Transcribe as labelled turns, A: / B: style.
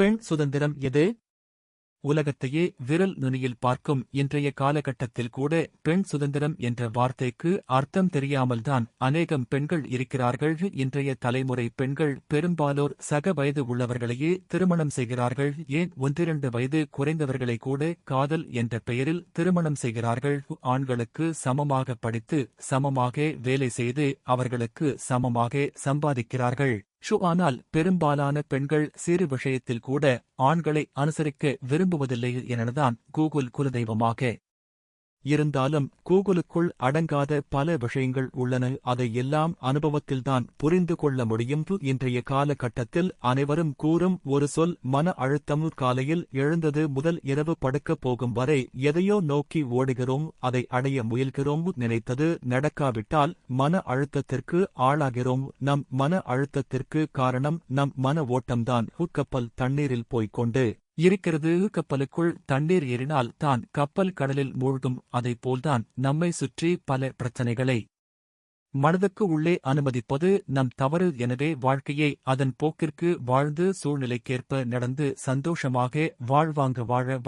A: பெண் சுதந்திரம் எது? உலகத்தையே விரல் நுனியில் பார்க்கும் இன்றைய காலகட்டத்தில் கூட பெண் சுதந்திரம் என்ற வார்த்தைக்கு அர்த்தம் தெரியாமல்தான் அநேகம் பெண்கள் இருக்கிறார்கள். இன்றைய தலைமுறை பெண்கள் பெரும்பாலோர் சக வயது உள்ளவர்களையே திருமணம் செய்கிறார்கள். ஏன் 1-2 வயது குறைந்தவர்களை கூட காதல் என்ற பெயரில் திருமணம் செய்கிறார்கள். ஆண்களுக்கு சமமாக படித்து சமமாக வேலை செய்து அவர்களுக்கு சமமாக சம்பாதிக்கிறார்கள். ஆனால் பெரும்பாலான பெண்கள் சிறு விஷயத்தில் கூட ஆண்களை அனுசரிக்க விரும்புவதில்லை எனதான் கூகுள் குலதெய்வமாக இருந்தாலும் கூகுளுக்குள் அடங்காத பல விஷயங்கள் உள்ளன. அதை எல்லாம் அனுபவத்தில்தான் புரிந்து கொள்ள முடியும். இன்றைய காலகட்டத்தில் அனைவரும் கூறும் ஒரு சொல் மன அழுத்தம். காலையில் எழுந்தது முதல் இரவு படுக்கப் போகும் வரை எதையோ நோக்கி ஓடுகிறோம், அதை அடைய முயல்கிறோம். நினைத்தது நடக்காவிட்டால் மன அழுத்தத்திற்கு ஆளாகிறோம். நம் மன அழுத்தத்திற்கு காரணம் நம் மன ஓட்டம்தான். கப்பல் தண்ணீரில் போய்க்கொண்டு இருக்கிறது. கப்பலுக்குள் தண்ணீர் ஏறினால் தான் கப்பல் கடலில் மூழ்கும். அதைப்போல்தான் நம்மை சுற்றி பல பிரச்சனைகளை மனதுக்கு உள்ளே அனுமதிப்பது நம் தவறு. எனவே வாழ்க்கையை அதன் போக்கிற்கு வாழ்ந்து சூழ்நிலைக்கேற்ப நடந்து சந்தோஷமாக வாழ்வாங்க வாழ